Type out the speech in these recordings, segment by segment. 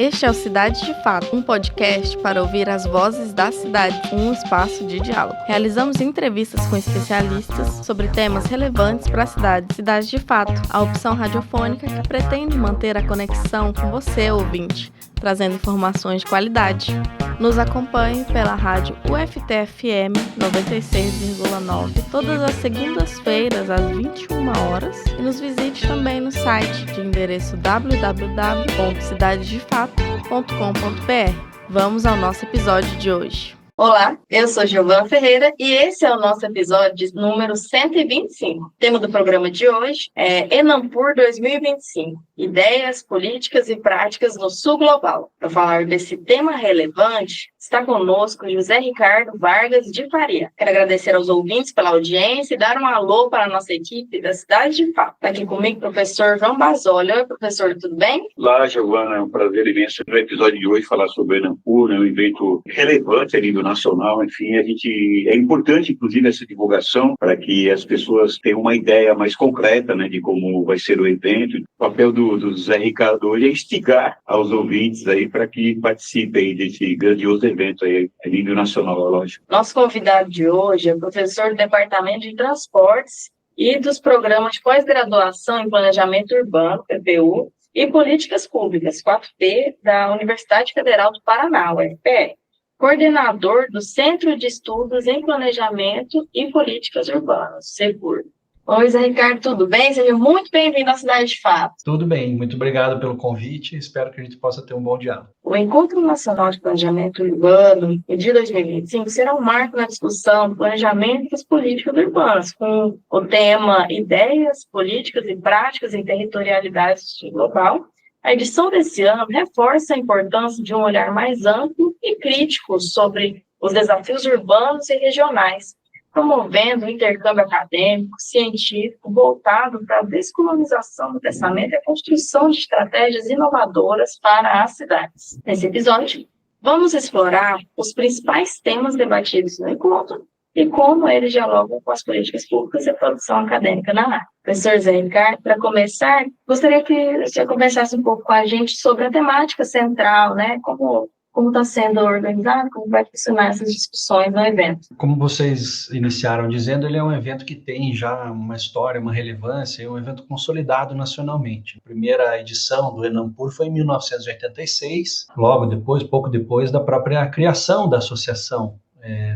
Este é o Cidade de Fato, um podcast para ouvir as vozes da cidade, um espaço de diálogo. Realizamos entrevistas com especialistas sobre temas relevantes para a cidade. Cidade de Fato, a opção radiofônica que pretende manter a conexão com você, ouvinte, trazendo informações de qualidade. Nos acompanhe pela rádio UFT-FM 96,9, todas as segundas-feiras às 21 horas, e nos visite também no site de endereço www.cidadedefato.com.br. Vamos ao nosso episódio de hoje. Olá, eu sou Giovana Ferreira e esse é o nosso episódio número 125. O tema do programa de hoje é Enampur 2025, ideias, políticas e práticas no Sul Global. Para falar desse tema relevante, está conosco José Ricardo Vargas de Faria. Quero agradecer aos ouvintes pela audiência e dar um alô para a nossa equipe da Cidade de Fato. Está aqui comigo o professor João Basoli. Oi, professor, tudo bem? Olá, Giovana, é um prazer imenso no episódio de hoje falar sobre o Enampur, um evento relevante a nível nacional. Enfim, é importante, inclusive, essa divulgação para que as pessoas tenham uma ideia mais concreta, né, de como vai ser o evento. O papel do Zé Ricardo hoje é instigar aos ouvintes aí para que participem desse grandioso evento aí a nível nacional, lógico. Nosso convidado de hoje é o professor do Departamento de Transportes e dos Programas de Pós-Graduação em Planejamento Urbano, PPU, e Políticas Públicas, 4P, da Universidade Federal do Paraná, UFPR. Coordenador do Centro de Estudos em Planejamento e Políticas Urbanas, SEPUR. Oi, Zé Ricardo, tudo bem? Seja muito bem-vindo à Cidade de Fato. Tudo bem, muito obrigado pelo convite, espero que a gente possa ter um bom diálogo. O Encontro Nacional de Planejamento Urbano, de 2025, será um marco na discussão do planejamento das políticas urbanas, com o tema Ideias, Políticas e Práticas em Territorialidade Global. A edição desse ano reforça a importância de um olhar mais amplo e crítico sobre os desafios urbanos e regionais, promovendo o intercâmbio acadêmico, científico, voltado para a descolonização do pensamento e a construção de estratégias inovadoras para as cidades. Nesse episódio, vamos explorar os principais temas debatidos no encontro e como eles dialogam com as políticas públicas e a produção acadêmica na área. Professor Zé Ricardo, para começar, gostaria que você conversasse um pouco com a gente sobre a temática central, né? Como está sendo organizado, como vai funcionar essas discussões no evento. Como vocês iniciaram dizendo, ele é um evento que tem já uma história, uma relevância, é um evento consolidado nacionalmente. A primeira edição do Enampur foi em 1986, logo depois, pouco depois da própria criação da Associação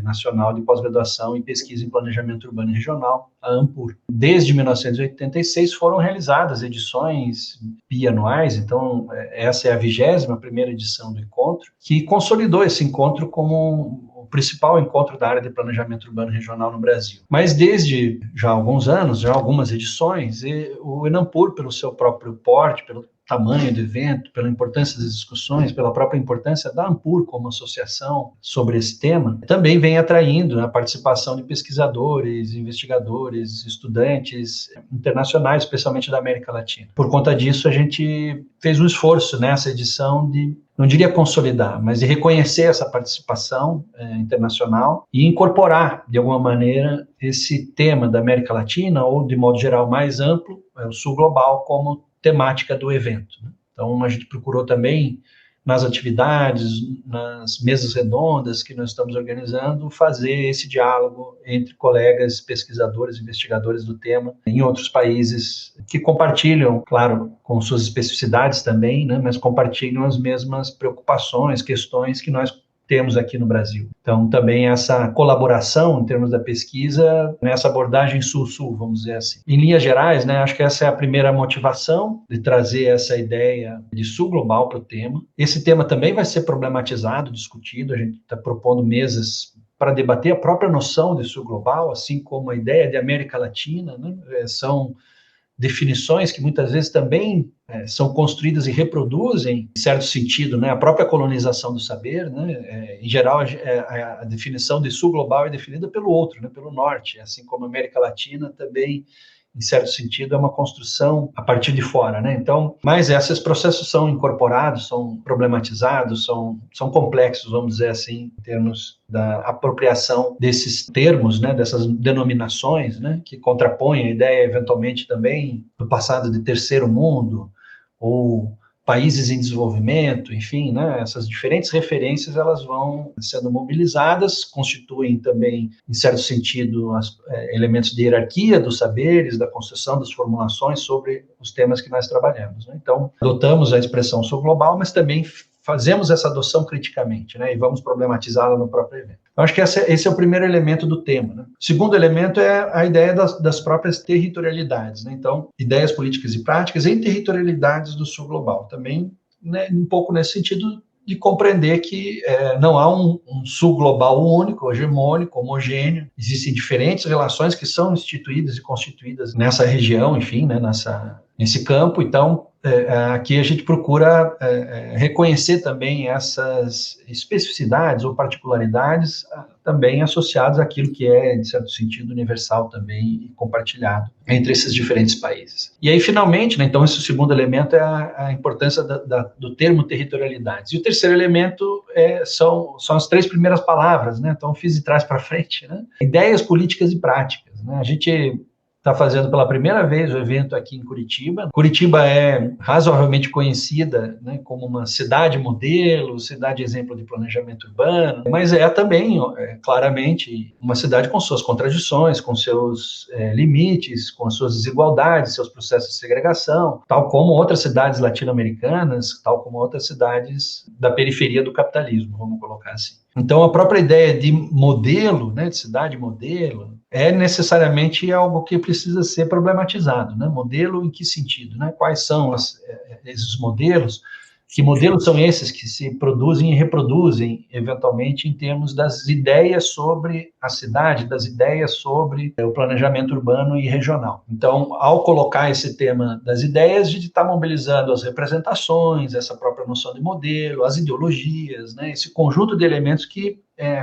Nacional de Pós-Graduação em Pesquisa em Planejamento Urbano e Regional, a ANPUR. Desde 1986 foram realizadas edições bianuais, então essa é a 21ª edição do encontro, que consolidou esse encontro como o principal encontro da área de planejamento urbano e regional no Brasil. Mas desde já alguns anos, já algumas edições, o Enampur, pelo seu próprio porte, pelo tamanho do evento, pela importância das discussões, pela própria importância da ANPUR como associação sobre esse tema, também vem atraindo a participação de pesquisadores, investigadores, estudantes internacionais, especialmente da América Latina. Por conta disso, a gente fez um esforço nessa edição de, não diria consolidar, mas de reconhecer essa participação internacional e incorporar, de alguma maneira, esse tema da América Latina, ou de modo geral mais amplo, o Sul Global, como temática do evento. Então, a gente procurou também, nas atividades, nas mesas redondas que nós estamos organizando, fazer esse diálogo entre colegas, pesquisadores, investigadores do tema em outros países que compartilham, claro, com suas especificidades também, né, mas compartilham as mesmas preocupações, questões que nós temos aqui no Brasil. Então, também essa colaboração em termos da pesquisa, nessa abordagem sul-sul, vamos dizer assim. Em linhas gerais, né, acho que essa é a primeira motivação de trazer essa ideia de sul global para o tema. Esse tema também vai ser problematizado, discutido, a gente está propondo mesas para debater a própria noção de sul global, assim como a ideia de América Latina, né, são definições que muitas vezes também são construídas e reproduzem, em certo sentido, né, a própria colonização do saber, né, em geral a definição de sul global é definida pelo outro, né, pelo norte, assim como a América Latina também, em certo sentido, é uma construção a partir de fora, né? Então, mas esses processos são incorporados, são problematizados, são complexos, vamos dizer assim, em termos da apropriação desses termos, né, dessas denominações, né, que contrapõem a ideia, eventualmente, também do passado de terceiro mundo, ou países em desenvolvimento, enfim, né, essas diferentes referências elas vão sendo mobilizadas, constituem também, em certo sentido, elementos de hierarquia dos saberes, da construção das formulações sobre os temas que nós trabalhamos, né? Então, adotamos a expressão sul global, mas também fazemos essa adoção criticamente, né, e vamos problematizá-la no próprio evento. Eu acho que esse é o primeiro elemento do tema, né? O segundo elemento é a ideia das próprias territorialidades, né? Então, ideias políticas e práticas em territorialidades do sul global. Também, né, um pouco nesse sentido de compreender que não há um sul global único, hegemônico, homogêneo. Existem diferentes relações que são instituídas e constituídas nessa região, enfim, né, nesse campo. Então, aqui a gente procura reconhecer também essas especificidades ou particularidades também associadas àquilo que é, de certo sentido, universal também e compartilhado entre esses diferentes países. E aí, finalmente, né, então, esse segundo elemento é a importância do termo territorialidades. E o terceiro elemento são as três primeiras palavras, né? Então, fiz de trás para frente, né? Ideias políticas e práticas, né? A gente está fazendo pela primeira vez o evento aqui em Curitiba. Curitiba é razoavelmente conhecida, né, como uma cidade modelo, cidade exemplo de planejamento urbano, mas é também, claramente, uma cidade com suas contradições, com seus limites, com suas desigualdades, seus processos de segregação, tal como outras cidades latino-americanas, tal como outras cidades da periferia do capitalismo, vamos colocar assim. Então, a própria ideia de modelo, né, de cidade modelo, é necessariamente algo que precisa ser problematizado, né? Modelo em que sentido, né? Quais são esses modelos? Que modelos são esses que se produzem e reproduzem, eventualmente, em termos das ideias sobre a cidade, das ideias sobre o planejamento urbano e regional. Então, ao colocar esse tema das ideias, a gente está mobilizando as representações, essa própria noção de modelo, as ideologias, né? Esse conjunto de elementos que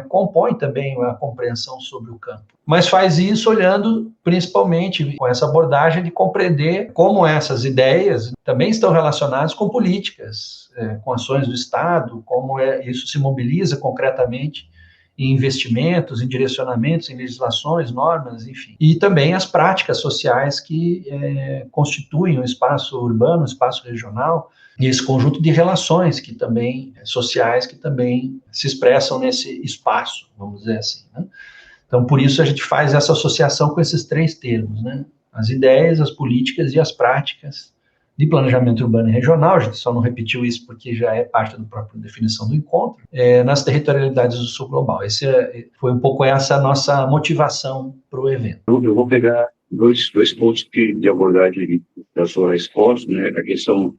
compõe também a compreensão sobre o campo. Mas faz isso olhando principalmente com essa abordagem de compreender como essas ideias também estão relacionadas com políticas, com ações do Estado, como isso se mobiliza concretamente em investimentos, em direcionamentos, em legislações, normas, enfim. E também as práticas sociais que constituem o espaço urbano, o espaço regional, e esse conjunto de relações que também, sociais, que também se expressam nesse espaço, vamos dizer assim, né? Então, por isso a gente faz essa associação com esses três termos, né? As ideias, as políticas e as práticas de planejamento urbano e regional. A gente só não repetiu isso porque já é parte da própria definição do encontro, nas territorialidades do sul global. Foi um pouco essa a nossa motivação para o evento. Eu vou pegar dois pontos de abordagem da sua resposta, né? A questão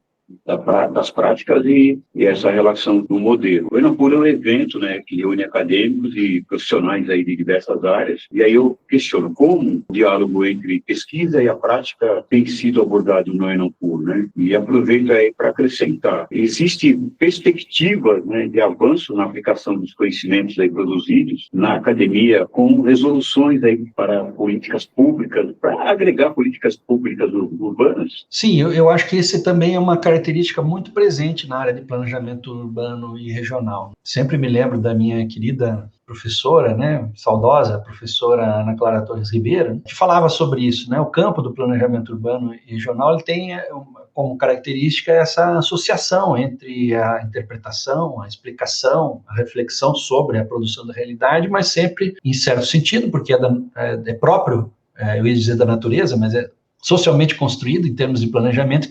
das práticas e essa relação do modelo. O Enampur é um evento, né, que reúne acadêmicos e profissionais aí de diversas áreas, e aí eu questiono como o diálogo entre pesquisa e a prática tem sido abordado no Enampur, né, e aproveito aí para acrescentar. Existe perspectiva, né, de avanço na aplicação dos conhecimentos aí produzidos na academia com resoluções aí para políticas públicas, para agregar políticas públicas urbanas? Sim, eu acho que esse também é uma característica muito presente na área de planejamento urbano e regional. Sempre me lembro da minha querida professora, né, saudosa professora Ana Clara Torres Ribeiro, que falava sobre isso, né? O campo do planejamento urbano e regional ele tem como característica essa associação entre a interpretação, a explicação, a reflexão sobre a produção da realidade, mas sempre em certo sentido, porque é próprio, eu ia dizer da natureza, mas é socialmente construído em termos de planejamento,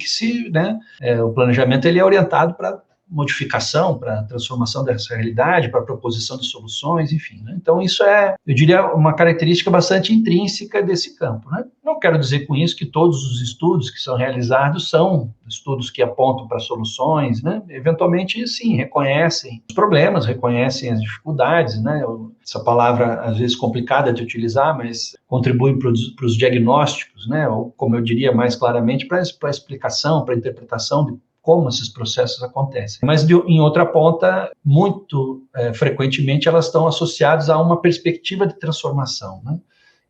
o planejamento ele é orientado para modificação, para transformação dessa realidade, para proposição de soluções, enfim, né? Então isso eu diria, uma característica bastante intrínseca desse campo, né? Não quero dizer com isso que todos os estudos que são realizados são estudos que apontam para soluções, né? Eventualmente, sim, reconhecem os problemas, reconhecem as dificuldades, né? Essa palavra, às vezes, complicada de utilizar, mas contribui para os diagnósticos, né? Ou, como eu diria mais claramente, para a explicação, para a interpretação de como esses processos acontecem. Mas, em outra ponta, muito frequentemente, elas estão associadas a uma perspectiva de transformação, né?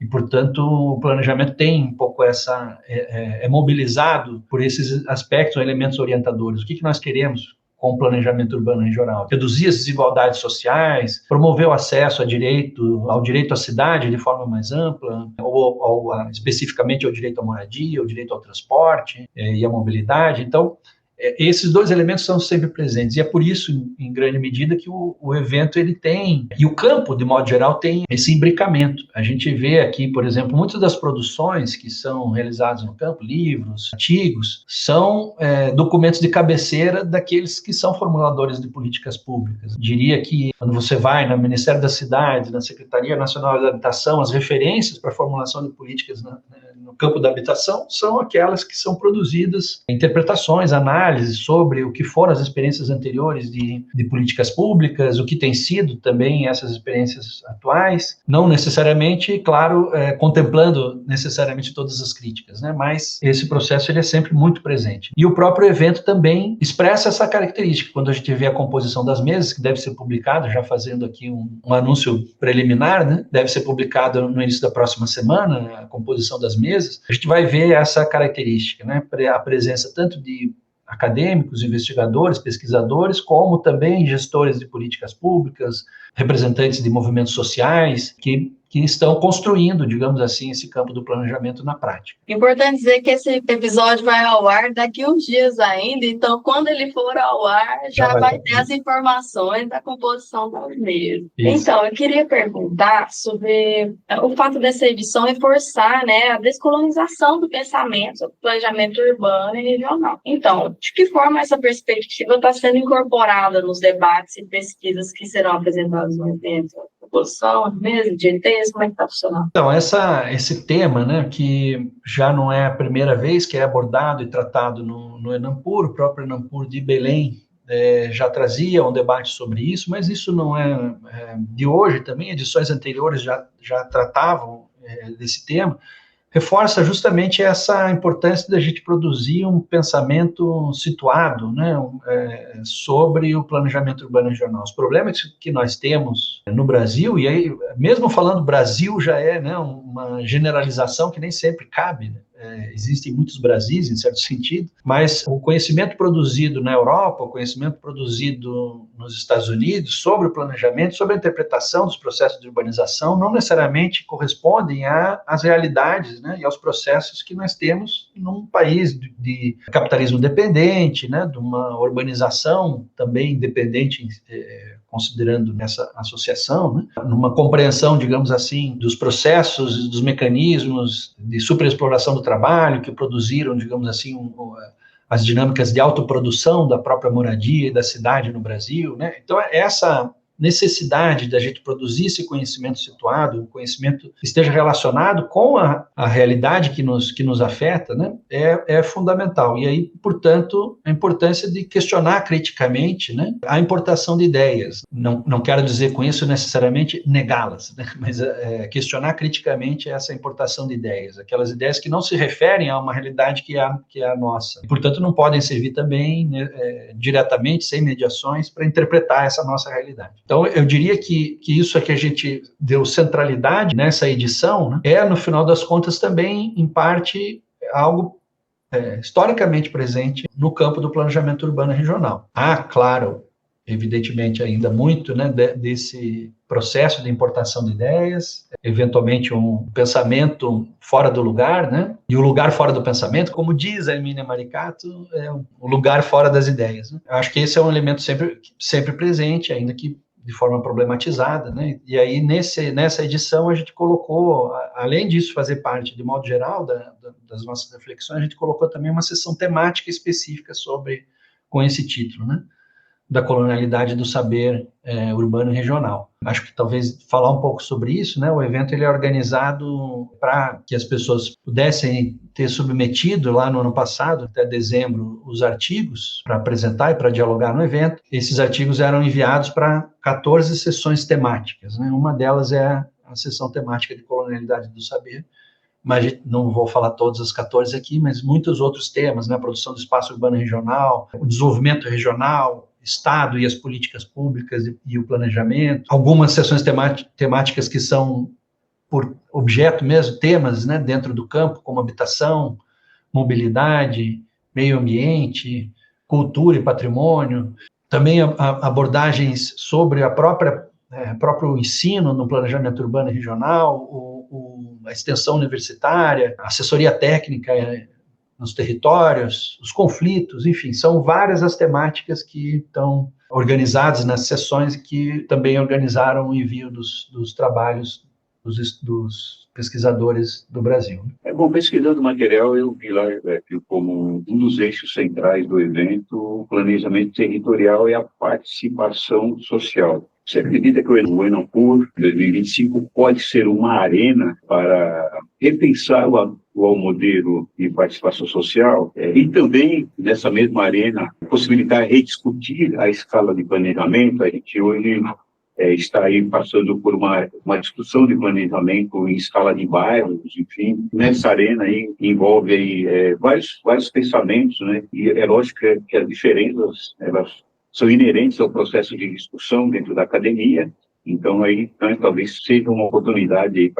E, portanto, o planejamento tem um pouco é mobilizado por esses aspectos, elementos orientadores. O que nós queremos com o planejamento urbano regional? Reduzir as desigualdades sociais, promover o acesso ao direito à cidade de forma mais ampla, ou especificamente ao direito à moradia, ao direito ao transporte e à mobilidade. Então, esses dois elementos são sempre presentes, e é por isso, em grande medida, que o evento ele tem, e o campo, de modo geral, tem esse imbricamento. A gente vê aqui, por exemplo, muitas das produções que são realizadas no campo, livros, artigos, são documentos de cabeceira daqueles que são formuladores de políticas públicas. Eu diria que, quando você vai no Ministério das Cidades, na Secretaria Nacional de Habitação, as referências para a formulação de políticas no campo da habitação são aquelas que são produzidas, interpretações, análises sobre o que foram as experiências anteriores de políticas públicas, o que tem sido também essas experiências atuais, não necessariamente, claro, contemplando necessariamente todas as críticas, né? Mas esse processo ele é sempre muito presente. E o próprio evento também expressa essa característica. Quando a gente vê a composição das mesas, que deve ser publicado, já fazendo aqui um anúncio preliminar, né? Deve ser publicado no início da próxima semana, a composição das mesas, a gente vai ver essa característica, né? A presença tanto de acadêmicos, investigadores, pesquisadores, como também gestores de políticas públicas, representantes de movimentos sociais, que estão construindo, digamos assim, esse campo do planejamento na prática. Importante dizer que esse episódio vai ao ar daqui uns dias ainda, então quando ele for ao ar, já vai ter as informações da composição das mesas. Então, eu queria perguntar sobre o fato dessa edição reforçar, né, a descolonização do pensamento, do planejamento urbano e regional. Então, de que forma essa perspectiva está sendo incorporada nos debates e pesquisas que serão apresentados no evento? Composição, mesa, de ETs, como é que está funcionando? Então, esse tema, né, que já não é a primeira vez que é abordado e tratado no Enampur, o próprio Enampur de Belém já trazia um debate sobre isso, mas isso não é de hoje também, edições anteriores já tratavam desse tema, reforça justamente essa importância da gente produzir um pensamento situado, né, sobre o planejamento urbano regional. Os problemas que nós temos no Brasil, e aí, mesmo falando Brasil, já é, né, uma generalização que nem sempre cabe, né? Existem muitos Brasis, em certo sentido, mas o conhecimento produzido na Europa, o conhecimento produzido nos Estados Unidos sobre o planejamento, sobre a interpretação dos processos de urbanização, não necessariamente correspondem às realidades, né, e aos processos que nós temos num país de capitalismo dependente, né, de uma urbanização também independente, considerando nessa associação, né, numa compreensão, digamos assim, dos processos, dos mecanismos de superexploração do trabalho que produziram, digamos assim, as dinâmicas de autoprodução da própria moradia e da cidade no Brasil, né? Então, essa necessidade da gente produzir esse conhecimento situado, um conhecimento que esteja relacionado com a realidade que nos afeta, né, é fundamental. E aí, portanto, a importância de questionar criticamente, né, a importação de ideias. Não quero dizer com isso necessariamente negá-las, né, mas questionar criticamente essa importação de ideias, aquelas ideias que não se referem a uma realidade que é a nossa. E, portanto, não podem servir também, né, diretamente, sem mediações, para interpretar essa nossa realidade. Então, eu diria que isso é que a gente deu centralidade nessa edição, né, no final das contas, também, em parte, algo historicamente presente no campo do planejamento urbano regional. Claro, evidentemente, ainda muito, né, desse processo de importação de ideias, eventualmente um pensamento fora do lugar, né? E o lugar fora do pensamento, como diz a Hermínia Maricato, é o lugar fora das ideias, né? Eu acho que esse é um elemento sempre presente, ainda que de forma problematizada, né? E aí, nessa edição, a gente colocou, além disso fazer parte, de modo geral, das nossas reflexões, a gente colocou também uma sessão temática específica com esse título, né? Da colonialidade do saber urbano e regional. Acho que talvez falar um pouco sobre isso, né? O evento ele é organizado para que as pessoas pudessem ter submetido lá no ano passado, até dezembro, os artigos para apresentar e para dialogar no evento. Esses artigos eram enviados para 14 sessões temáticas, né? Uma delas é a sessão temática de colonialidade do saber, mas não vou falar todas as 14 aqui, mas muitos outros temas, né? A produção do espaço urbano regional, o desenvolvimento regional, Estado e as políticas públicas e o planejamento, algumas sessões temáticas que são por objeto mesmo, temas, né, dentro do campo, como habitação, mobilidade, meio ambiente, cultura e patrimônio, também abordagens sobre próprio ensino no planejamento urbano e regional, a extensão universitária, assessoria técnica nos territórios, os conflitos, enfim, são várias as temáticas que estão organizadas nas sessões e que também organizaram o envio dos trabalhos dos pesquisadores do Brasil. Bom, pesquisando o material, eu vi lá como um dos eixos centrais do evento, o planejamento territorial e a participação social. Você acredita que o Enampur 2025 pode ser uma arena para repensar o atual modelo de participação social e também, nessa mesma arena, possibilitar rediscutir a escala de planejamento? A gente hoje está aí passando por uma discussão de planejamento em escala de bairros, enfim. Nessa arena aí envolve aí, vários pensamentos, né? E é lógico que as diferenças, elas são inerentes ao processo de discussão dentro da academia. Então, aí talvez seja uma oportunidade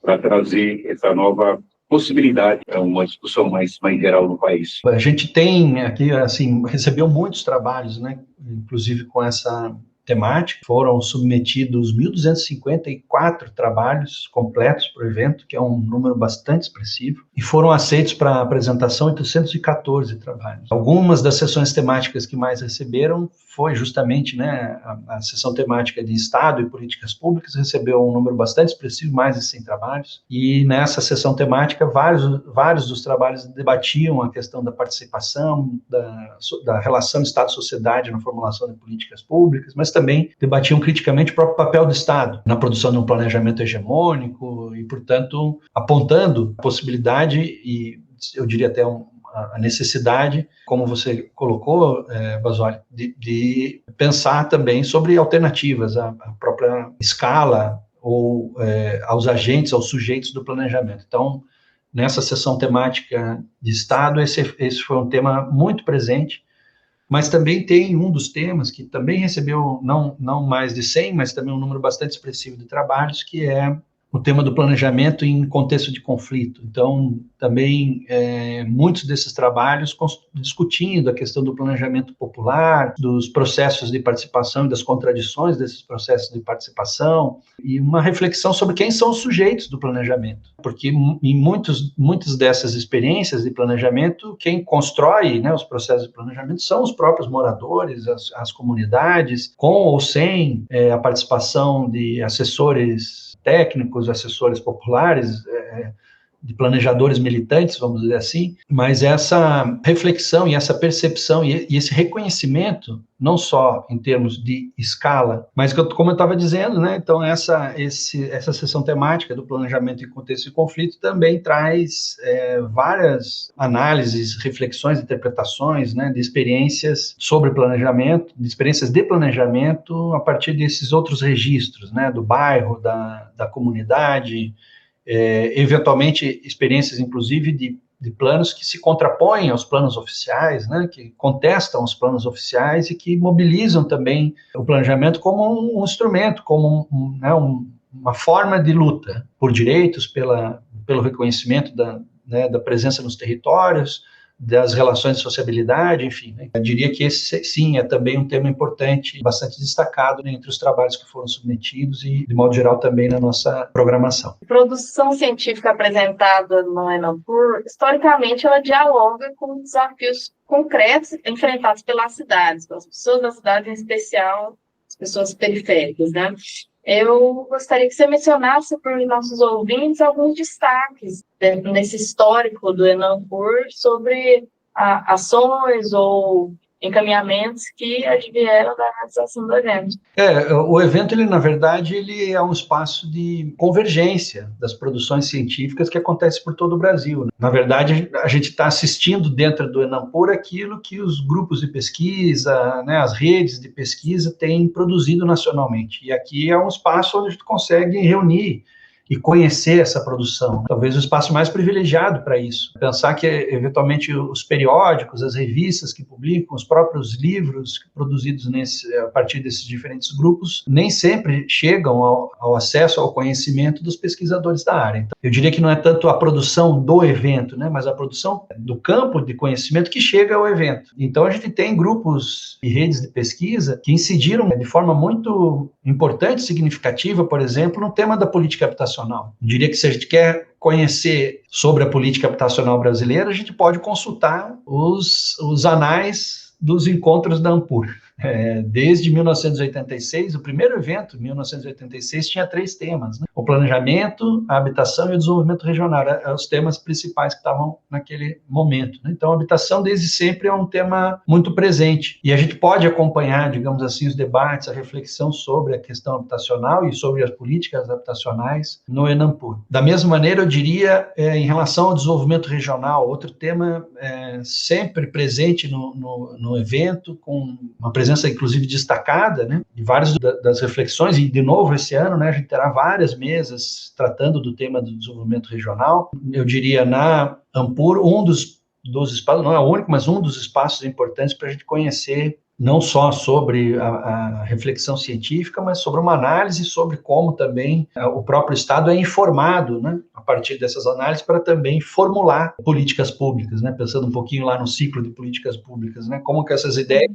para trazer essa nova possibilidade, uma discussão mais geral no país. A gente tem aqui, assim, recebeu muitos trabalhos, né? Inclusive com essa temática, foram submetidos 1.254 trabalhos completos para o evento, que é um número bastante expressivo, e foram aceitos para apresentação 814 trabalhos. Algumas das sessões temáticas que mais receberam foi justamente, né, a sessão temática de Estado e Políticas Públicas recebeu um número bastante expressivo, mais de 100 trabalhos, e nessa sessão temática vários dos trabalhos debatiam a questão da participação, da relação Estado-sociedade na formulação de políticas públicas, mas também debatiam criticamente o próprio papel do Estado na produção de um planejamento hegemônico e, portanto, apontando a possibilidade e, eu diria até a necessidade, como você colocou, Bassoli, de pensar também sobre alternativas à própria escala ou aos agentes, aos sujeitos do planejamento. Então, nessa sessão temática de Estado, esse foi um tema muito presente, mas também tem um dos temas que também recebeu não mais de 100, mas também um número bastante expressivo de trabalhos, que é o tema do planejamento em contexto de conflito. Então, também muitos desses trabalhos discutindo a questão do planejamento popular, dos processos de participação e das contradições desses processos de participação, e uma reflexão sobre quem são os sujeitos do planejamento. Porque em muitas dessas experiências de planejamento, quem constrói, né, os processos de planejamento são os próprios moradores, as comunidades, com ou sem a participação de assessores técnicos, assessores populares, de planejadores militantes, vamos dizer assim, mas essa reflexão e essa percepção e esse reconhecimento, não só em termos de escala, mas como eu estava dizendo, né, então essa sessão temática do planejamento em contexto de conflito também traz várias análises, reflexões, interpretações, né, de experiências sobre planejamento, de experiências de planejamento a partir desses outros registros, né, do bairro, da comunidade, eventualmente experiências, inclusive, de planos que se contrapõem aos planos oficiais, né, que contestam os planos oficiais e que mobilizam também o planejamento como um instrumento, como uma forma de luta por direitos, pelo reconhecimento da presença nos territórios, das relações de sociabilidade, enfim. Né? Eu diria que esse, sim, é também um tema importante, bastante destacado entre os trabalhos que foram submetidos e, de modo geral, também na nossa programação. A produção científica apresentada no Enampur, historicamente, ela dialoga com desafios concretos enfrentados pelas cidades, pelas pessoas das cidades, em especial as pessoas periféricas, né? Eu gostaria que você mencionasse para os nossos ouvintes alguns destaques nesse histórico do Enampur sobre ações ou encaminhamentos que advieram da realização do evento. O evento, na verdade, ele é um espaço de convergência das produções científicas que acontece por todo o Brasil. Né? Na verdade, a gente está assistindo dentro do Enampur aquilo que os grupos de pesquisa, né, as redes de pesquisa têm produzido nacionalmente. E aqui é um espaço onde a gente consegue reunir e conhecer essa produção. Talvez o espaço mais privilegiado para isso. Pensar que, eventualmente, os periódicos, as revistas que publicam, os próprios livros produzidos a partir desses diferentes grupos, nem sempre chegam ao acesso, ao conhecimento dos pesquisadores da área. Então, eu diria que não é tanto a produção do evento, né, mas a produção do campo de conhecimento que chega ao evento. Então, a gente tem grupos e redes de pesquisa que incidiram de forma muito importante, significativa, por exemplo, no tema da política habitacional. Eu diria que se a gente quer conhecer sobre a política habitacional brasileira, a gente pode consultar os anais dos encontros da Ampur. Desde 1986, o primeiro evento, 1986, tinha 3 temas, né? O planejamento, a habitação e o desenvolvimento regional, eram os temas principais que estavam naquele momento, né? Então, a habitação desde sempre é um tema muito presente, e a gente pode acompanhar, digamos assim, os debates, a reflexão sobre a questão habitacional e sobre as políticas habitacionais no Enampur. Da mesma maneira, eu diria, em relação ao desenvolvimento regional, outro tema sempre presente no evento, com uma presença inclusive destacada, né, de várias das reflexões, e de novo esse ano, né, a gente terá várias mesas tratando do tema do desenvolvimento regional. Eu diria, na Ampur, um dos espaços, não é o único, mas um dos espaços importantes para a gente conhecer não só sobre a reflexão científica, mas sobre uma análise sobre como também o próprio Estado é informado, né, a partir dessas análises, para também formular políticas públicas, né, pensando um pouquinho lá no ciclo de políticas públicas, né, como que essas ideias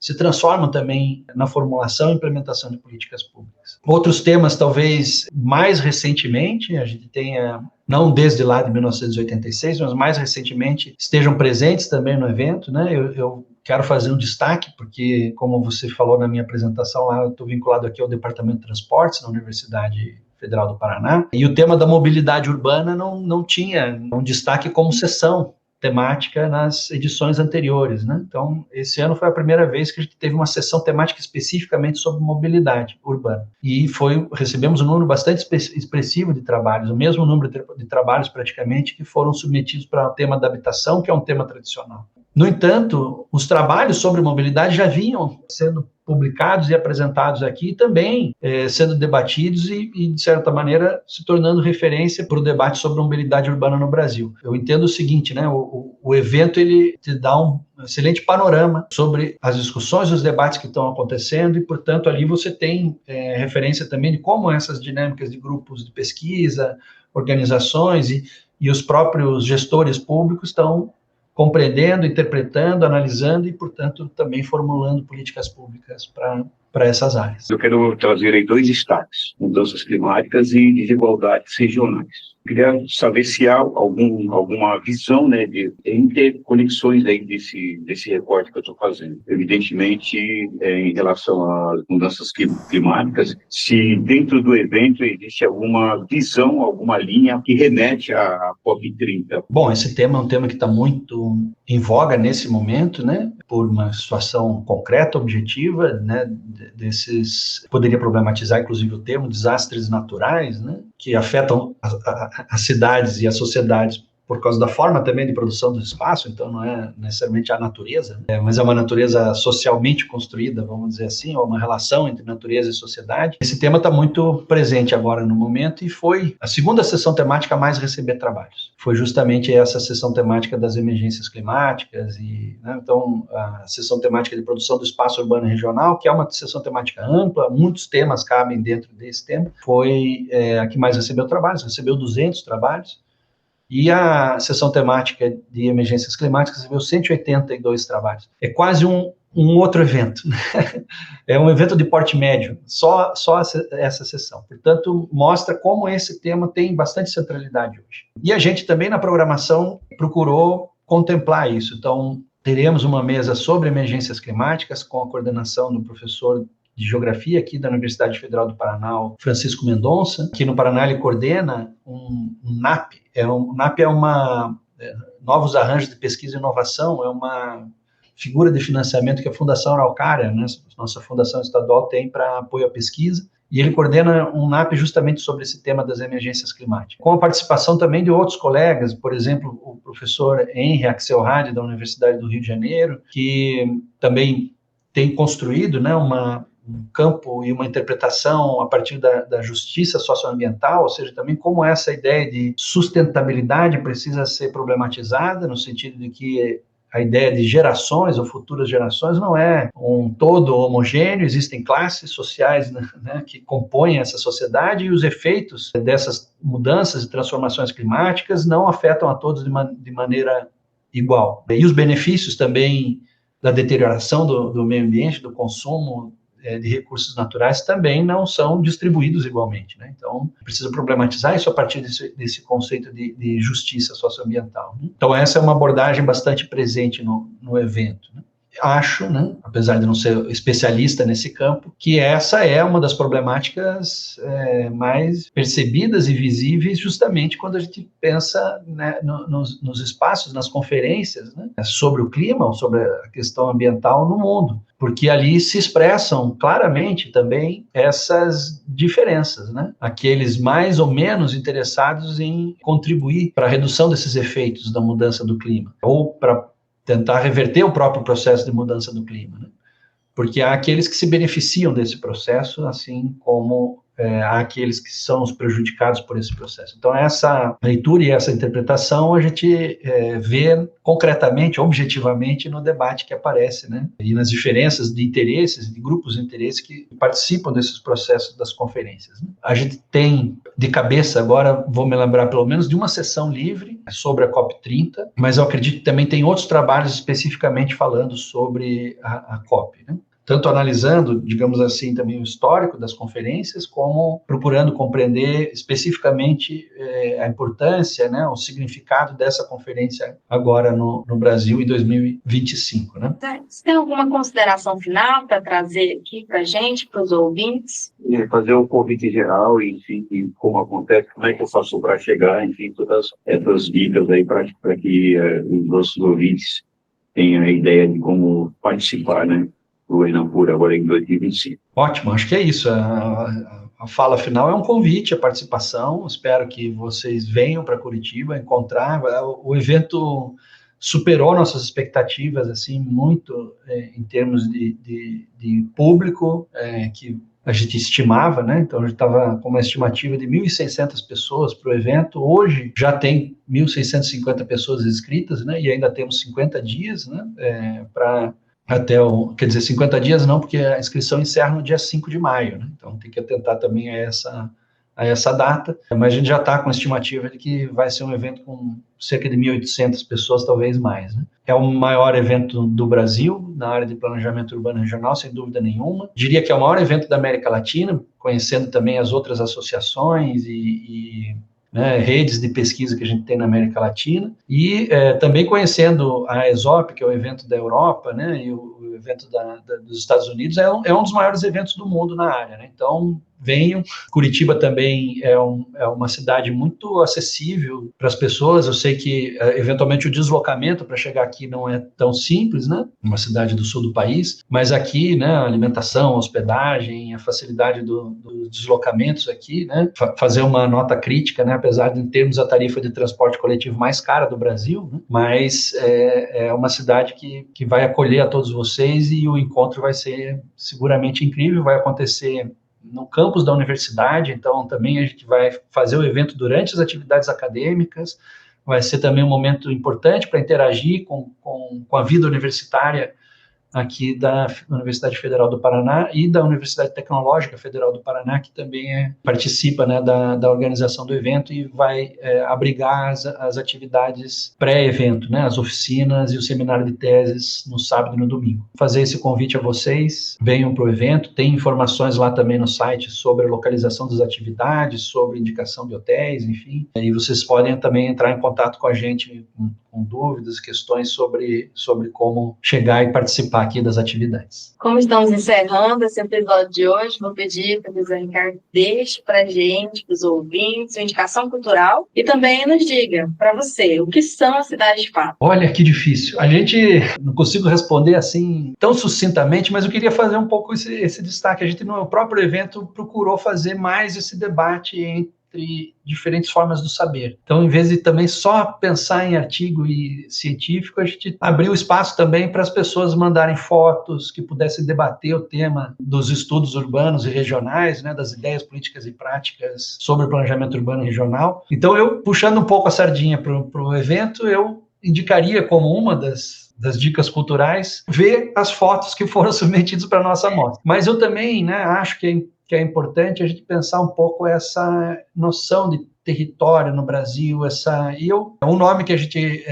se transformam também na formulação e implementação de políticas públicas. Outros temas, talvez mais recentemente, a gente tenha, não desde lá de 1986, mas mais recentemente, estejam presentes também no evento, né? Eu quero fazer um destaque, porque, como você falou na minha apresentação lá, eu estou vinculado aqui ao Departamento de Transportes, na Universidade Federal do Paraná, e o tema da mobilidade urbana não tinha um destaque como sessão temática nas edições anteriores, né? Então, esse ano foi a primeira vez que a gente teve uma sessão temática especificamente sobre mobilidade urbana. E recebemos um número bastante expressivo de trabalhos, o mesmo número de trabalhos praticamente que foram submetidos para o tema da habitação, que é um tema tradicional. No entanto, os trabalhos sobre mobilidade já vinham sendo publicados e apresentados aqui, também sendo debatidos e, de certa maneira, se tornando referência para o debate sobre mobilidade urbana no Brasil. Eu entendo o seguinte, né? O evento ele te dá um excelente panorama sobre as discussões, os debates que estão acontecendo, e, portanto, ali você tem referência também de como essas dinâmicas de grupos de pesquisa, organizações e os próprios gestores públicos estão compreendendo, interpretando, analisando e, portanto, também formulando políticas públicas para essas áreas. Eu quero trazer aí 2 destaques: mudanças climáticas e desigualdades regionais. Eu queria saber se há alguma visão, né, de interconexões aí desse recorte que eu estou fazendo. Evidentemente, em relação às mudanças climáticas, se dentro do evento existe alguma visão, alguma linha que remete à COP30. Bom, esse tema é um tema que está muito em voga nesse momento, né, por uma situação concreta, objetiva, né, poderia problematizar, inclusive, o termo desastres naturais, né, que afetam as cidades e as sociedades por causa da forma também de produção do espaço, então não é necessariamente a natureza, mas é uma natureza socialmente construída, vamos dizer assim, ou uma relação entre natureza e sociedade. Esse tema está muito presente agora no momento e foi a segunda sessão temática a mais receber trabalhos. Foi justamente essa sessão temática das emergências climáticas e, né, então, a sessão temática de produção do espaço urbano e regional, que é uma sessão temática ampla, muitos temas cabem dentro desse tema, foi a que mais recebeu trabalhos, recebeu 200 trabalhos. E a sessão temática de emergências climáticas recebeu 182 trabalhos. É quase um outro evento. É um evento de porte médio, só essa sessão. Portanto, mostra como esse tema tem bastante centralidade hoje. E a gente também, na programação, procurou contemplar isso. Então, teremos uma mesa sobre emergências climáticas com a coordenação do professor de Geografia aqui da Universidade Federal do Paraná, Francisco Mendonça. Aqui no Paraná ele coordena um NAP. O NAP é Novos Arranjos de Pesquisa e Inovação, é uma figura de financiamento que a Fundação Araucária, né, nossa fundação estadual, tem para apoio à pesquisa, e ele coordena um NAP justamente sobre esse tema das emergências climáticas. Com a participação também de outros colegas, por exemplo, o professor Henri Axelrad, da Universidade do Rio de Janeiro, que também tem construído, né, um campo e uma interpretação a partir da justiça socioambiental, ou seja, também como essa ideia de sustentabilidade precisa ser problematizada, no sentido de que a ideia de gerações ou futuras gerações não é um todo homogêneo, existem classes sociais, né, que compõem essa sociedade, e os efeitos dessas mudanças e transformações climáticas não afetam a todos de maneira igual. E os benefícios também da deterioração do meio ambiente, do consumo de recursos naturais também não são distribuídos igualmente, né? Então, precisa problematizar isso a partir desse conceito de justiça socioambiental, né? Então, essa é uma abordagem bastante presente no evento, né? Acho, né, apesar de não ser especialista nesse campo, que essa é uma das problemáticas mais percebidas e visíveis justamente quando a gente pensa, né, nos espaços, nas conferências, né, sobre o clima, ou sobre a questão ambiental no mundo, porque ali se expressam claramente também essas diferenças, né? Aqueles mais ou menos interessados em contribuir para a redução desses efeitos da mudança do clima, ou para tentar reverter o próprio processo de mudança do clima, né? Porque há aqueles que se beneficiam desse processo, assim como há aqueles que são os prejudicados por esse processo. Então, essa leitura e essa interpretação a gente vê concretamente, objetivamente, no debate que aparece, né? E nas diferenças de interesses, de grupos de interesse que participam desses processos das conferências, né? A gente tem, de cabeça agora, vou me lembrar pelo menos de uma sessão livre sobre a COP30, mas eu acredito que também tem outros trabalhos especificamente falando sobre a COP, né? Tanto analisando, digamos assim, também o histórico das conferências, como procurando compreender especificamente a importância, né, o significado dessa conferência agora no Brasil em 2025. Né? Você tem alguma consideração final para trazer aqui para a gente, para os ouvintes? Fazer um convite geral, enfim, como acontece, como é que eu faço para chegar, enfim, todas essas dicas aí para que os nossos ouvintes tenham a ideia de como participar, né? O Enampur agora em 2025. Ótimo, acho que é isso. A fala final é um convite à participação. Espero que vocês venham para Curitiba encontrar. O evento superou nossas expectativas, assim, muito em termos de público que a gente estimava, né? Então, a gente estava com uma estimativa de 1.600 pessoas para o evento. Hoje já tem 1.650 pessoas inscritas, né? E ainda temos 50 dias, né? Para quer dizer, 50 dias não, porque a inscrição encerra no dia 5 de maio, né? Então tem que atentar também a essa data, mas a gente já está com a estimativa de que vai ser um evento com cerca de 1.800 pessoas, talvez mais, né? É o maior evento do Brasil na área de planejamento urbano regional, sem dúvida nenhuma. Diria que é o maior evento da América Latina, conhecendo também as outras associações né, redes de pesquisa que a gente tem na América Latina, e também conhecendo a ESOP, que é o evento da Europa, né, e o evento dos Estados Unidos, é um dos maiores eventos do mundo na área, né? Então, venham. Curitiba também é uma cidade muito acessível para as pessoas. Eu sei que, eventualmente, o deslocamento para chegar aqui não é tão simples, né? Uma cidade do sul do país, mas aqui, né, a alimentação, a hospedagem, a facilidade dos deslocamentos aqui, né? Fazer uma nota crítica, né? Apesar de termos a tarifa de transporte coletivo mais cara do Brasil, né? Mas é uma cidade que vai acolher a todos vocês, e o encontro vai ser seguramente incrível. Vai acontecer no campus da universidade, então também a gente vai fazer o evento durante as atividades acadêmicas. Vai ser também um momento importante para interagir com a vida universitária aqui da Universidade Federal do Paraná e da Universidade Tecnológica Federal do Paraná, que também participa, né, da organização do evento e vai abrigar as atividades pré-evento, né, as oficinas e o seminário de teses no sábado e no domingo. Fazer esse convite a vocês, venham para o evento. Tem informações lá também no site sobre a localização das atividades, sobre indicação de hotéis, enfim, e vocês podem também entrar em contato com a gente com dúvidas, questões sobre como chegar e participar aqui das atividades. Como estamos encerrando esse episódio de hoje, vou pedir para o José Ricardo deixe para a gente, para os ouvintes, uma indicação cultural e também nos diga, para você, o que são as cidades de fato. Olha, que difícil. A gente não consigo responder assim tão sucintamente, mas eu queria fazer um pouco esse destaque. A gente, no próprio evento, procurou fazer mais esse debate entre diferentes formas do saber. Então, em vez de também só pensar em artigo e científico, a gente abriu espaço também para as pessoas mandarem fotos que pudessem debater o tema dos estudos urbanos e regionais, né, das ideias políticas e práticas sobre o planejamento urbano regional. Então, eu, puxando um pouco a sardinha para o evento, eu indicaria como uma das dicas culturais ver as fotos que foram submetidas para a nossa amostra. Mas eu também, né, acho que que é importante a gente pensar um pouco essa noção de território no Brasil, um nome que a gente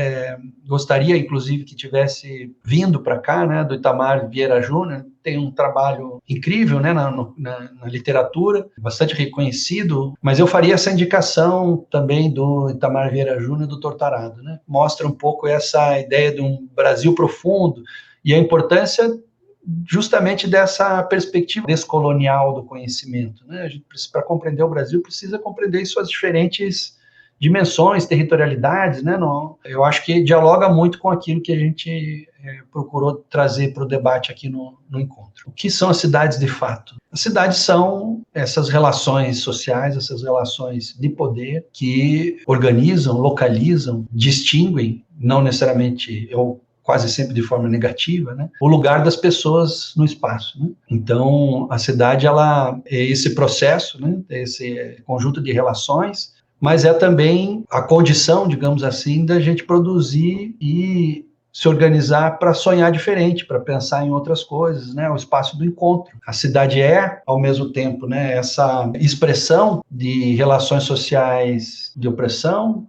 gostaria, inclusive, que tivesse vindo para cá, né, do Itamar Vieira Júnior, tem um trabalho incrível, né, na literatura, bastante reconhecido, mas eu faria essa indicação também do Itamar Vieira Júnior e do Tortarado, né? Mostra um pouco essa ideia de um Brasil profundo e a importância justamente dessa perspectiva descolonial do conhecimento, né? A gente, para compreender o Brasil, precisa compreender suas diferentes dimensões, territorialidades, né? Eu acho que dialoga muito com aquilo que a gente procurou trazer para o debate aqui no encontro. O que são as cidades de fato? As cidades são essas relações sociais, essas relações de poder que organizam, localizam, distinguem, não necessariamente quase sempre de forma negativa, né, o lugar das pessoas no espaço, né? Então, a cidade, ela é esse processo, né, esse conjunto de relações, mas é também a condição, digamos assim, da gente produzir e se organizar para sonhar diferente, para pensar em outras coisas, né? O espaço do encontro. A cidade é, ao mesmo tempo, né, essa expressão de relações sociais de opressão,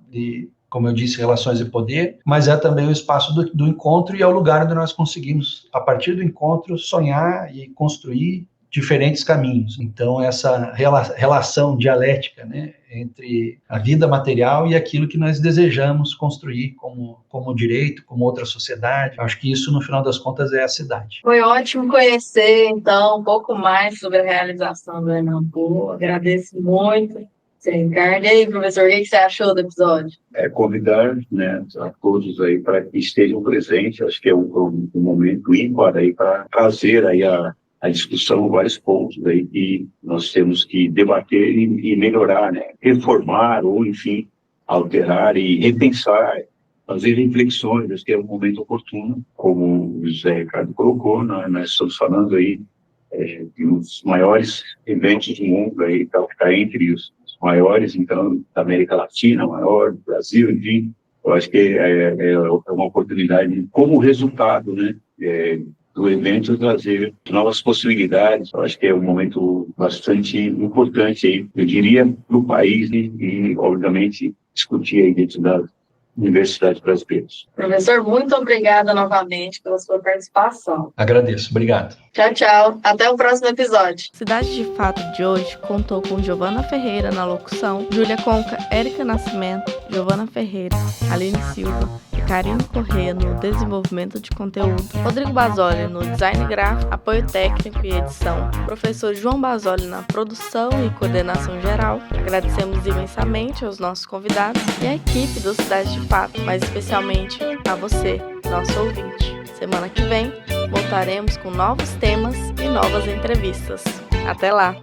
como eu disse, relações de poder, mas é também o espaço do encontro e é o lugar onde nós conseguimos, a partir do encontro, sonhar e construir diferentes caminhos. Então, essa relação dialética, né, entre a vida material e aquilo que nós desejamos construir como direito, como outra sociedade. Acho que isso, no final das contas, é a cidade. Foi ótimo conhecer, então, um pouco mais sobre a realização do Enampur. Agradeço muito. Ricardo, e aí, professor, o que você achou do episódio? Convidar, né, a todos aí para que estejam presentes. Acho que é um momento ímpar aí para trazer aí a discussão, vários pontos aí que nós temos que debater e melhorar, né, reformar ou, enfim, alterar e repensar, fazer reflexões. Acho que é um momento oportuno, como o José Ricardo colocou, nós estamos falando aí de um dos maiores eventos do mundo aí, está entre os maiores, então, da América Latina, maior, do Brasil, enfim. Eu acho que é uma oportunidade, como resultado, né, do evento, trazer novas possibilidades. Eu acho que é um momento bastante importante aí, eu diria, para o país e, obviamente, discutir aí dentro das universidades brasileiras. Professor, muito obrigada novamente pela sua participação. Agradeço, obrigado. Tchau, tchau. Até o próximo episódio. Cidade de Fato de hoje contou com Giovana Ferreira na locução, Júlia Conca, Érica Nascimento, Giovana Ferreira, Aline Silva e Karine Corrêa no desenvolvimento de conteúdo, Rodrigo Basoli no design gráfico, apoio técnico e edição, professor João Basoli na produção e coordenação geral. Agradecemos imensamente aos nossos convidados e à equipe do Cidade de Fato, mas especialmente a você, nosso ouvinte. Semana que vem voltaremos com novos temas e novas entrevistas. Até lá!